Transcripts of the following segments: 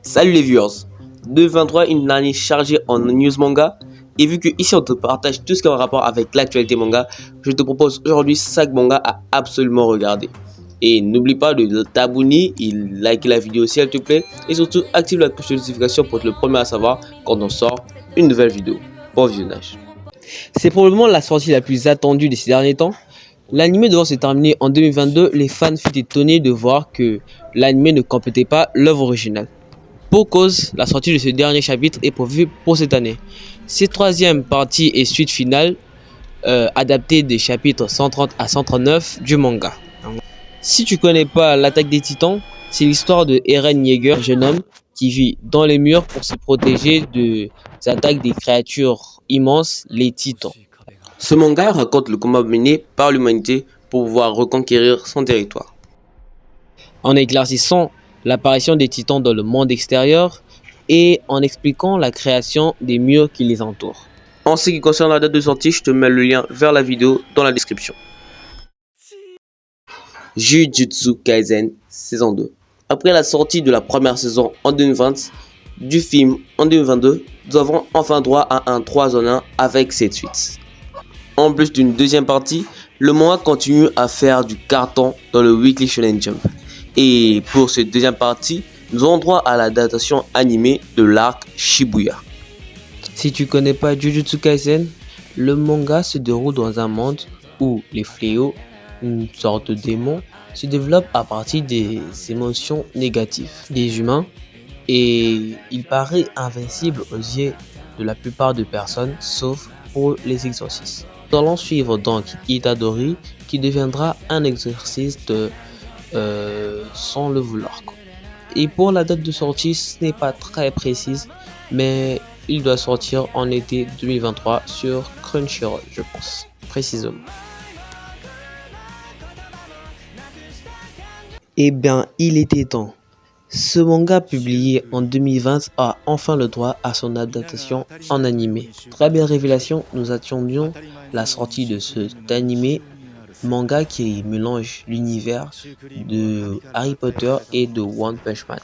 Salut les viewers, 2023, une année chargée en news manga. Et vu que ici on te partage tout ce qui est en rapport avec l'actualité manga, je te propose aujourd'hui 5 mangas à absolument regarder. Et n'oublie pas de t'abonner et liker la vidéo si elle te plaît. Et surtout active la cloche de notification pour être le premier à savoir quand on sort une nouvelle vidéo. Bon visionnage. C'est probablement la sortie la plus attendue de ces derniers temps. L'anime devant se terminer en 2022, les fans furent étonnés de voir que l'anime ne complétait pas l'œuvre originale. Pour cause, la sortie de ce dernier chapitre est prévue pour cette année. Cette troisième partie et suite finale, adaptée des chapitres 130 à 139 du manga. Si tu connais pas l'attaque des titans, c'est l'histoire de Eren Yeager, un jeune homme qui vit dans les murs pour se protéger des attaques des créatures immenses, les titans. Ce manga raconte le combat mené par l'humanité pour pouvoir reconquérir son territoire. En éclaircissant l'apparition des titans dans le monde extérieur et en expliquant la création des murs qui les entourent. En ce qui concerne la date de sortie, je te mets le lien vers la vidéo dans la description. Jujutsu Kaisen saison 2. Après la sortie de la première saison en 2020, du film en 2022, nous avons enfin droit à un 3 en 1 avec cette suite. En plus d'une deuxième partie, le manga continue à faire du carton dans le Weekly Shonen Jump. Et pour cette deuxième partie, nous avons droit à l'adaptation animée de l'arc Shibuya. Si tu connais pas Jujutsu Kaisen, le manga se déroule dans un monde où les fléaux, une sorte de démon, se développent à partir des émotions négatives des humains et il paraît invincible aux yeux de la plupart des personnes sauf pour les exorcistes. Nous allons suivre donc Itadori qui deviendra un exorciste sans le vouloir. Et pour la date de sortie, ce n'est pas très précise, mais il doit sortir en été 2023 sur Crunchyroll, je pense, précisément. Eh bien, il était temps. Ce manga publié en 2020 a enfin le droit à son adaptation en animé. Très belle révélation, nous attendions la sortie de cet animé manga qui mélange l'univers de Harry Potter et de One Punch Man.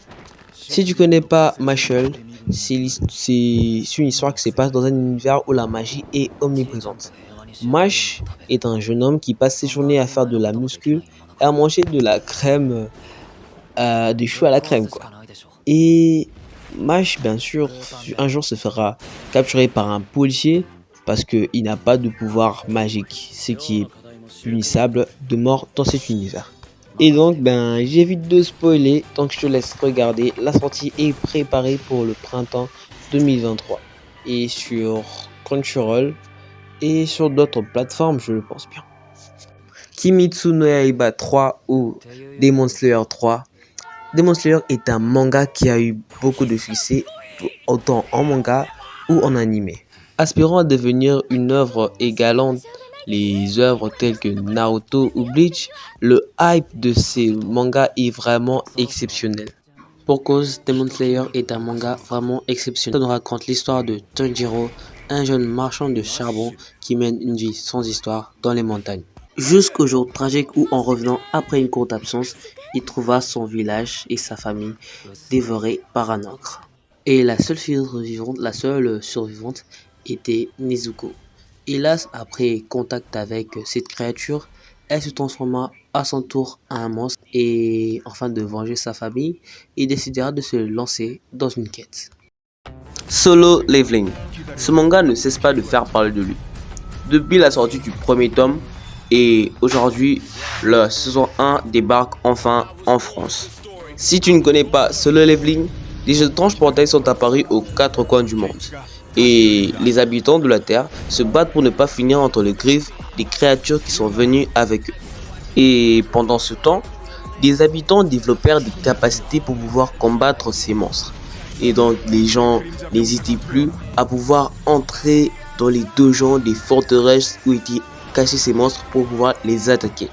Si tu connais pas Mashle, c'est une histoire qui se passe dans un univers où la magie est omniprésente. Mash est un jeune homme qui passe ses journées à faire de la muscu et à manger de la crème, des choux à la crème quoi. Et Mash bien sûr un jour se fera capturer par un policier parce qu'il n'a pas de pouvoir magique, ce qui est punissable de mort dans cet univers. Et donc j'évite de spoiler, donc je te laisse regarder. La sortie est préparée pour le printemps 2023 et sur Crunchyroll et sur d'autres plateformes, je le pense bien. Kimetsu no Yaiba 3 ou Demon Slayer 3. Demon Slayer est un manga qui a eu beaucoup de succès autant en manga ou en animé. Aspirant à devenir une œuvre égalant les œuvres telles que Naruto ou Bleach, le hype de ces mangas est vraiment exceptionnel. Pour cause, Demon Slayer est un manga vraiment exceptionnel. On nous raconte l'histoire de Tanjiro, un jeune marchand de charbon qui mène une vie sans histoire dans les montagnes. Jusqu'au jour tragique où, en revenant après une courte absence, il trouva son village et sa famille dévorés par un ogre. Et la seule survivante était Nezuko. Hélas, après contact avec cette créature, elle se transforma à son tour en un monstre et afin de venger sa famille, il décidera de se lancer dans une quête. Solo Leveling. Ce manga ne cesse pas de faire parler de lui. Depuis la sortie du premier tome et aujourd'hui, la saison 1 débarque enfin en France. Si tu ne connais pas Solo Leveling, des étranges portails sont apparus aux 4 coins du monde. Et les habitants de la Terre se battent pour ne pas finir entre les griffes des créatures qui sont venues avec eux. Et pendant ce temps, des habitants développèrent des capacités pour pouvoir combattre ces monstres. Et donc les gens n'hésitaient plus à pouvoir entrer dans les donjons des forteresses où étaient cachés ces monstres pour pouvoir les attaquer.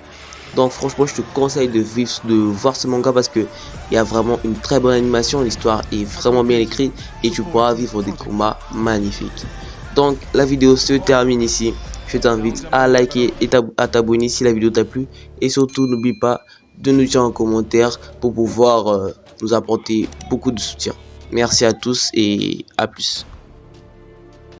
Donc franchement je te conseille de voir ce manga parce que il y a vraiment une très bonne animation, l'histoire est vraiment bien écrite et tu pourras vivre des combats magnifiques. Donc la vidéo se termine ici. Je t'invite à liker et à t'abonner si la vidéo t'a plu et surtout n'oublie pas de nous dire en commentaire pour pouvoir nous apporter beaucoup de soutien. Merci à tous et à plus.